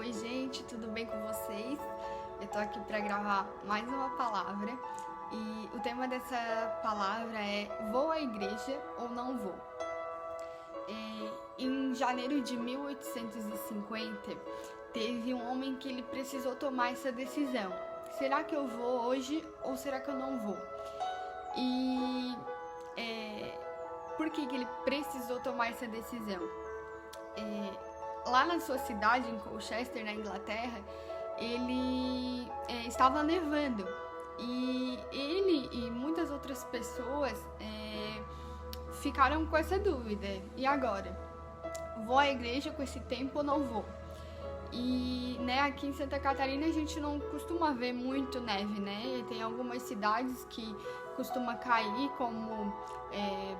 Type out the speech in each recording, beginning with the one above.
Oi gente, tudo bem com vocês? Eu tô aqui para gravar mais uma palavra e o tema dessa palavra é vou à igreja ou não vou? Em janeiro de 1850, teve um homem que ele precisou tomar essa decisão. Será que eu vou hoje ou será que eu não vou? E por que ele precisou tomar essa decisão? Lá na sua cidade, em Colchester, na Inglaterra, ele estava nevando e ele e muitas outras pessoas ficaram com essa dúvida. E agora? Vou à igreja com esse tempo ou não vou? E aqui em Santa Catarina a gente não costuma ver muito neve, né? Tem algumas cidades que costuma cair, como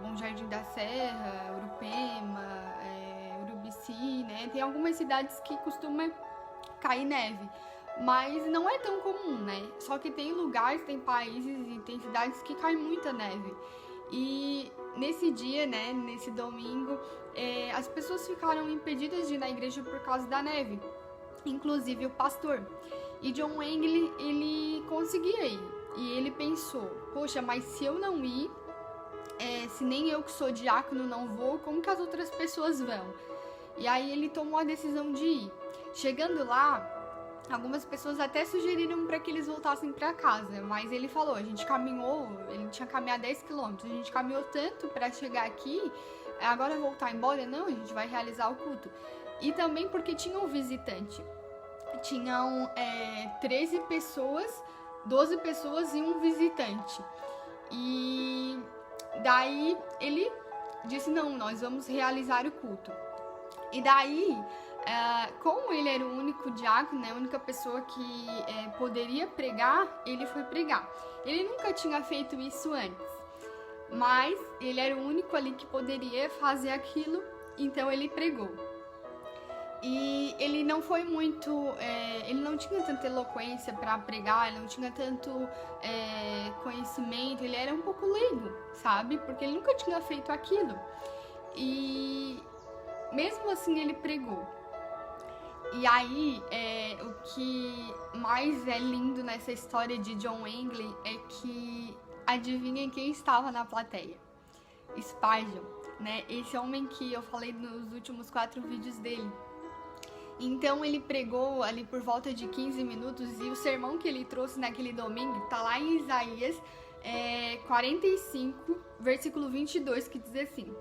Bom Jardim da Serra, Urupema, Urubici, né? Tem algumas cidades que costuma cair neve, mas não é tão comum, né? Só que tem lugares, tem países e tem cidades que cai muita neve. E nesse dia, né, nesse domingo, as pessoas ficaram impedidas de ir na igreja por causa da neve, inclusive o pastor. E John Wesley, ele conseguia ir, e ele pensou, poxa, mas se eu não ir, se nem eu que sou diácono não vou, como que as outras pessoas vão? E aí ele tomou a decisão de ir. Chegando lá, algumas pessoas até sugeriram para que eles voltassem para casa, mas ele falou, a gente caminhou, ele tinha caminhado 10 quilômetros, a gente caminhou tanto para chegar aqui, agora voltar embora? Não, a gente vai realizar o culto. E também porque tinha um visitante. Tinham 13 pessoas, 12 pessoas e um visitante. E daí ele disse, não, nós vamos realizar o culto. E daí, como ele era o único diácono, né, a única pessoa que poderia pregar, ele foi pregar. Ele nunca tinha feito isso antes, mas ele era o único ali que poderia fazer aquilo, então ele pregou. E ele não foi muito, ele não tinha tanta eloquência para pregar, ele não tinha tanto conhecimento, ele era um pouco leigo, sabe? Porque ele nunca tinha feito aquilo. E mesmo assim ele pregou. E aí, o que mais é lindo nessa história de John Wesley é que adivinhem quem estava na plateia? Spurgeon, né? Esse homem que eu falei nos últimos 4 vídeos dele. Então ele pregou ali por volta de 15 minutos e o sermão que ele trouxe naquele domingo tá lá em Isaías 45, versículo 22, que diz assim: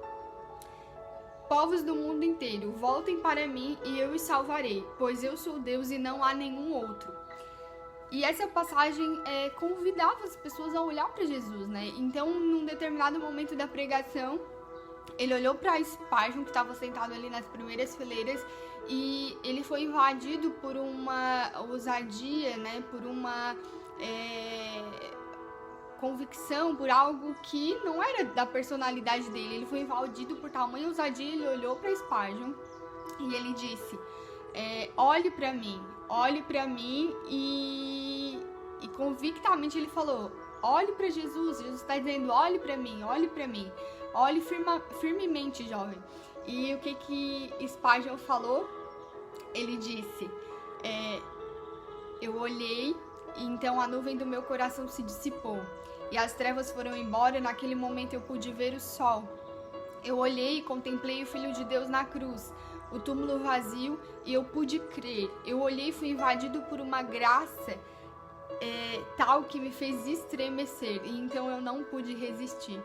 povos do mundo inteiro, voltem para mim e eu os salvarei, pois eu sou Deus e não há nenhum outro. E essa passagem convidava as pessoas a olhar para Jesus, né? Então, num determinado momento da pregação, ele olhou para Spurgeon, que estava sentado ali nas primeiras fileiras, e ele foi invadido por uma ousadia, né? Por uma convicção, por algo que não era da personalidade dele. Ele foi invadido por tamanha ousadia. Ele olhou para Spurgeon e ele disse: olhe para mim, e convictamente ele falou: olhe para Jesus. Jesus está dizendo: olhe para mim, olhe firmemente, jovem. E o que Spurgeon falou? Ele disse: eu olhei, e então a nuvem do meu coração se dissipou e as trevas foram embora. Naquele momento eu pude ver o sol. Eu olhei e contemplei o Filho de Deus na cruz, o túmulo vazio, e eu pude crer. Eu olhei e fui invadido por uma graça tal que me fez estremecer, e então eu não pude resistir.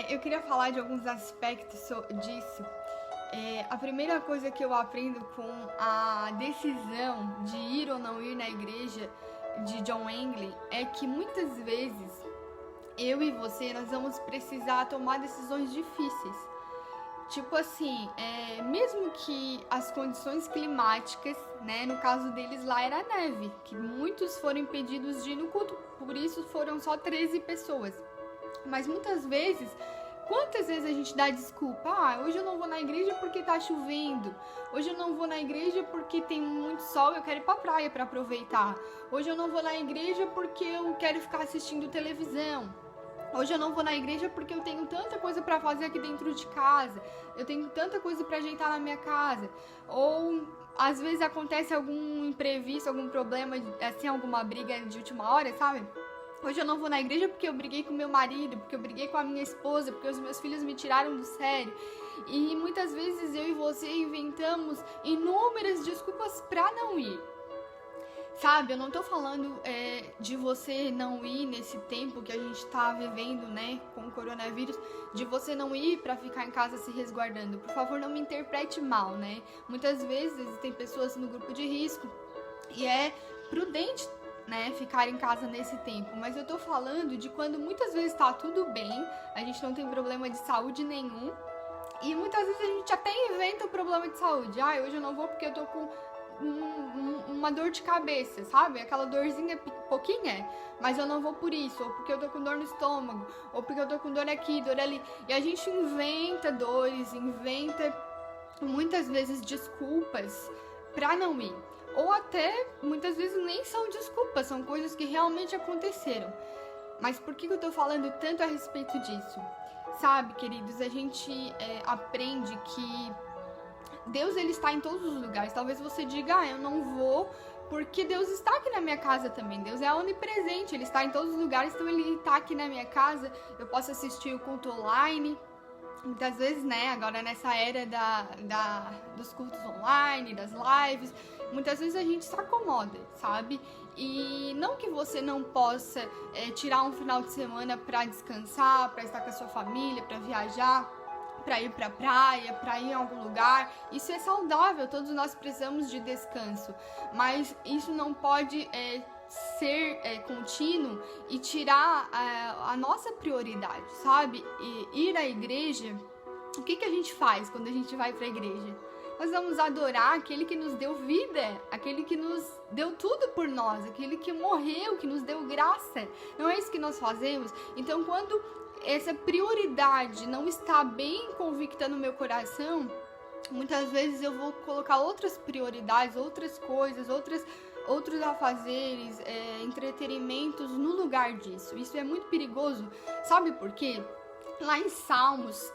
Eu queria falar de alguns aspectos disso. A primeira coisa que eu aprendo com a decisão de ir ou não ir na igreja de John Wesley é que muitas vezes eu e você, nós vamos precisar tomar decisões difíceis. Tipo assim, mesmo que as condições climáticas, né, no caso deles lá era neve, que muitos foram impedidos de ir no culto, por isso foram só 13 pessoas. Mas muitas vezes, quantas vezes a gente dá desculpa? Hoje eu não vou na igreja porque tá chovendo. Hoje eu não vou na igreja porque tem muito sol, eu quero ir pra praia para aproveitar. Hoje eu não vou na igreja porque eu quero ficar assistindo televisão. Hoje eu não vou na igreja porque eu tenho tanta coisa para fazer aqui dentro de casa. Eu tenho tanta coisa para ajeitar na minha casa. Ou às vezes acontece algum imprevisto, algum problema, assim, alguma briga de última hora, sabe? Hoje eu não vou na igreja porque eu briguei com meu marido, porque eu briguei com a minha esposa, porque os meus filhos me tiraram do sério. E muitas vezes eu e você inventamos inúmeras desculpas para não ir. Sabe, eu não tô falando de você não ir nesse tempo que a gente tá vivendo, né, com o coronavírus, de você não ir pra ficar em casa se resguardando. Por favor, não me interprete mal, né? Muitas vezes tem pessoas no grupo de risco e é prudente, né, ficar em casa nesse tempo. Mas eu tô falando de quando muitas vezes tá tudo bem, a gente não tem problema de saúde nenhum e muitas vezes a gente até inventa o problema de saúde. Ah, hoje eu não vou porque eu tô com uma dor de cabeça, sabe? Aquela dorzinha pouquinha, mas eu não vou por isso, ou porque eu tô com dor no estômago, ou porque eu tô com dor aqui, dor ali. E a gente inventa dores, inventa muitas vezes desculpas pra não ir. Ou até, muitas vezes nem são desculpas, são coisas que realmente aconteceram. Mas por que eu tô falando tanto a respeito disso? Sabe, queridos, a gente aprende que Deus, ele está em todos os lugares. Talvez você diga, eu não vou porque Deus está aqui na minha casa também. Deus é onipresente, ele está em todos os lugares, então ele está aqui na minha casa. Eu posso assistir o culto online. Muitas vezes, né, agora nessa era dos cultos online, das lives, muitas vezes a gente se acomoda, sabe? E não que você não possa tirar um final de semana para descansar, para estar com a sua família, para viajar, para ir pra praia, para ir em algum lugar. Isso é saudável, todos nós precisamos de descanso, mas isso não pode ser contínuo e tirar a nossa prioridade, sabe? E ir à igreja, o que a gente faz quando a gente vai pra igreja? Nós vamos adorar aquele que nos deu vida, aquele que nos deu tudo por nós, aquele que morreu, que nos deu graça. Não é isso que nós fazemos? Então, quando essa prioridade não está bem convicta no meu coração, muitas vezes eu vou colocar outras prioridades, outras coisas, outros afazeres, entretenimentos no lugar disso. Isso é muito perigoso. Sabe por quê? Lá em Salmos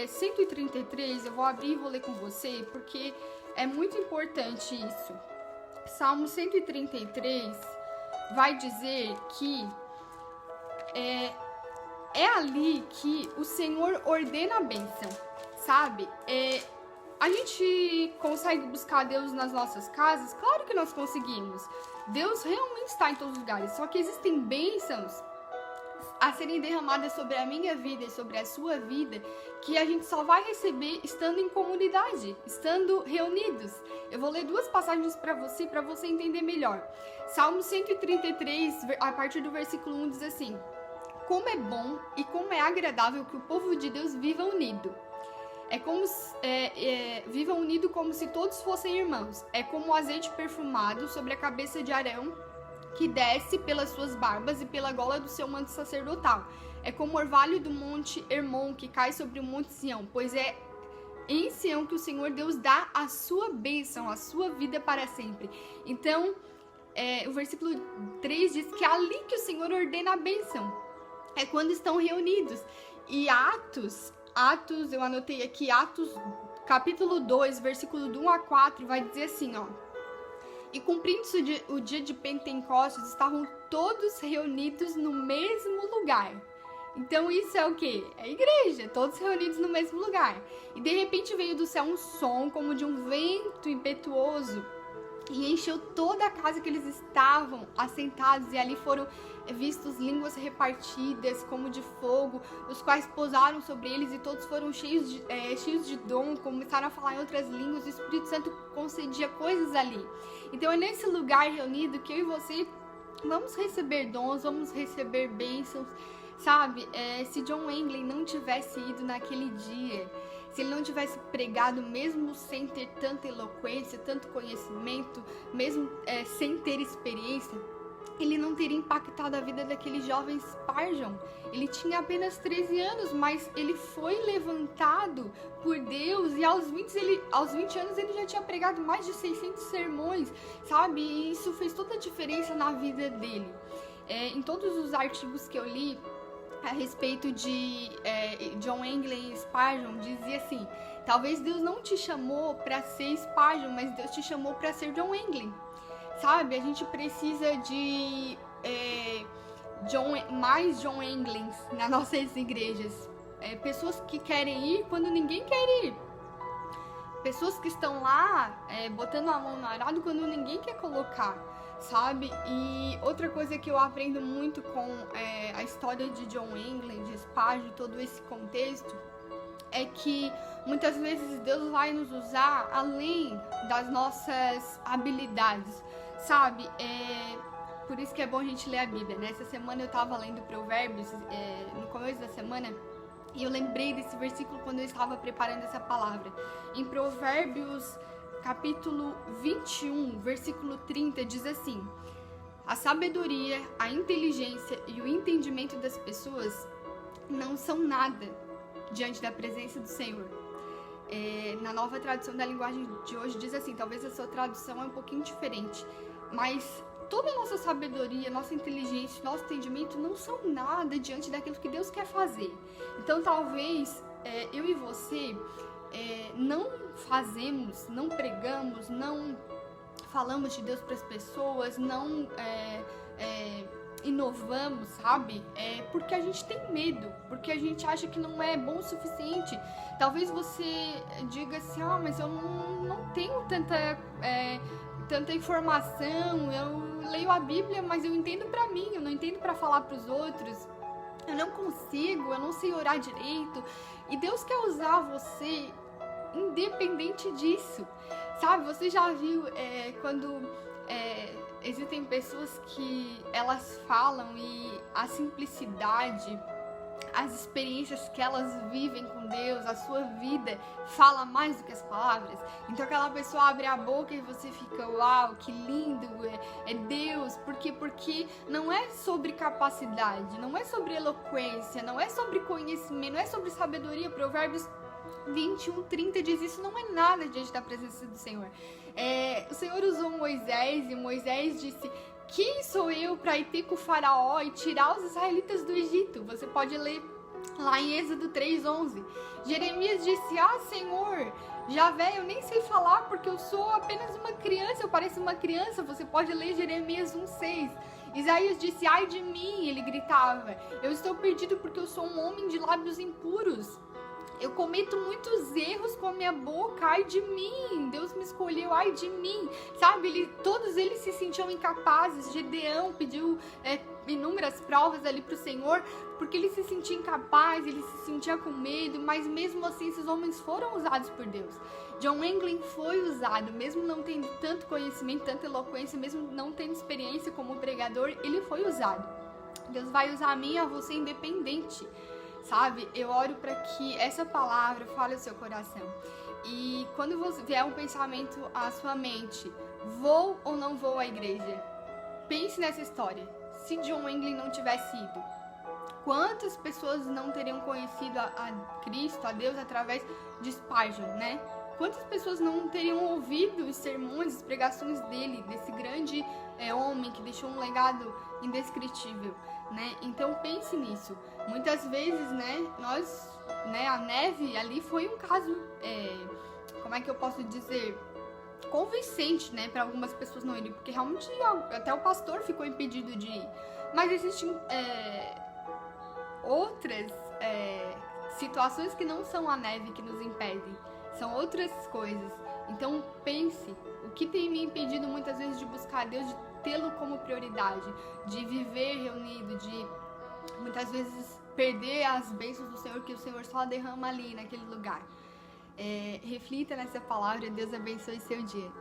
133, eu vou abrir e vou ler com você, porque é muito importante isso. Salmo 133 vai dizer que é ali que o Senhor ordena a bênção, sabe? A gente consegue buscar Deus nas nossas casas? Claro que nós conseguimos. Deus realmente está em todos os lugares, só que existem bênçãos a serem derramadas sobre a minha vida e sobre a sua vida, que a gente só vai receber estando em comunidade, estando reunidos. Eu vou ler duas passagens para você entender melhor. Salmo 133, a partir do versículo 1, diz assim: como é bom e como é agradável que o povo de Deus viva unido. Viva unido como se todos fossem irmãos. É como o azeite perfumado sobre a cabeça de Arão, que desce pelas suas barbas e pela gola do seu manto sacerdotal. É como o orvalho do monte Hermon, que cai sobre o monte Sião, pois é em Sião que o Senhor Deus dá a sua bênção, a sua vida para sempre. Então, o versículo 3 diz que é ali que o Senhor ordena a bênção. É quando estão reunidos. E Atos, eu anotei aqui, Atos capítulo 2, versículo do 1 a 4, vai dizer assim, ó: e cumprindo-se o dia de Pentecostes, estavam todos reunidos no mesmo lugar. Então isso é o quê? É a igreja, todos reunidos no mesmo lugar. E de repente veio do céu um som como de um vento impetuoso e encheu toda a casa que eles estavam assentados, e ali foram vistos línguas repartidas como de fogo, os quais pousaram sobre eles, e todos foram cheios de dom, começaram a falar em outras línguas. O Espírito Santo concedia coisas ali. Então é nesse lugar reunido que eu e você vamos receber dons, vamos receber bênçãos, sabe? Se John Wesley não tivesse ido naquele dia, se ele não tivesse pregado, mesmo sem ter tanta eloquência, tanto conhecimento, mesmo sem ter experiência, ele não teria impactado a vida daquele jovem Spurgeon. Ele tinha apenas 13 anos, mas ele foi levantado por Deus, e aos 20 anos ele já tinha pregado mais de 600 sermões, sabe? E isso fez toda a diferença na vida dele. Em todos os artigos que eu li, a respeito de John England Spurgeon, dizia assim: talvez Deus não te chamou para ser Spurgeon, mas Deus te chamou para ser John England. Sabe, a gente precisa de mais John Englands nas nossas igrejas. Pessoas que querem ir quando ninguém quer ir. Pessoas que estão lá botando a mão no arado quando ninguém quer colocar, sabe? E outra coisa que eu aprendo muito com a história de John England, de Spurgeon, todo esse contexto, é que muitas vezes Deus vai nos usar além das nossas habilidades, sabe? Por isso que é bom a gente ler a Bíblia, né? Essa semana eu tava lendo Provérbios, no começo da semana, e eu lembrei desse versículo quando eu estava preparando essa palavra. Em Provérbios, capítulo 21, versículo 30, diz assim: a sabedoria, a inteligência e o entendimento das pessoas não são nada diante da presença do Senhor. Na nova tradução da linguagem de hoje diz assim, talvez a sua tradução é um pouquinho diferente, mas toda a nossa sabedoria, nossa inteligência, nosso entendimento não são nada diante daquilo que Deus quer fazer. Então talvez eu e você não fazemos, não pregamos, não falamos de Deus para as pessoas, não inovamos, sabe? Porque a gente tem medo, porque a gente acha que não é bom o suficiente. Talvez você diga assim, mas eu não tenho tanta informação, eu leio a Bíblia, mas eu entendo pra mim, eu não entendo pra falar pros outros, eu não consigo, eu não sei orar direito. E Deus quer usar você independente disso, sabe? Você já viu quando existem pessoas que elas falam e a simplicidade, as experiências que elas vivem com Deus, a sua vida fala mais do que as palavras. Então aquela pessoa abre a boca e você fica, uau, que lindo, é Deus. Porque não é sobre capacidade, não é sobre eloquência, não é sobre conhecimento, não é sobre sabedoria. Provérbios 21:30 diz isso não é nada diante da presença do Senhor. O Senhor usou Moisés e Moisés disse: quem sou eu para ir ter com o faraó e tirar os israelitas do Egito? Você pode ler lá em Êxodo 3:11. Jeremias disse: Senhor, Javé, eu nem sei falar porque eu sou apenas uma criança, eu pareço uma criança. Você pode ler Jeremias 1:6. Isaías disse: ai de mim, ele gritava, eu estou perdido porque eu sou um homem de lábios impuros. Eu cometo muitos erros com a minha boca, ai de mim, Deus me escolheu, ai de mim, sabe? Todos eles se sentiam incapazes. Gedeão pediu inúmeras provas ali para o Senhor, porque ele se sentia incapaz, ele se sentia com medo, mas mesmo assim esses homens foram usados por Deus. John England foi usado, mesmo não tendo tanto conhecimento, tanta eloquência, mesmo não tendo experiência como pregador, ele foi usado. Deus vai usar a mim e a você independente. Sabe, eu oro para que essa palavra fale ao seu coração. E quando vier um pensamento à sua mente, vou ou não vou à igreja? Pense nessa história. Se John England não tivesse ido, quantas pessoas não teriam conhecido a Cristo, a Deus, através de Spurgeon, né? Quantas pessoas não teriam ouvido os sermões, as pregações dele, desse grande homem que deixou um legado indescritível, né? Então pense nisso. Muitas vezes, a neve ali foi um caso, como é que eu posso dizer, convincente, né, para algumas pessoas não irem, porque realmente até o pastor ficou impedido de ir. Mas existem outras situações que não são a neve que nos impedem, são outras coisas. Então pense, o que tem me impedido muitas vezes de buscar Deus, de tê-lo como prioridade, de viver reunido, de muitas vezes perder as bênçãos do Senhor, que o Senhor só derrama ali naquele lugar. Reflita nessa palavra, Deus abençoe seu dia.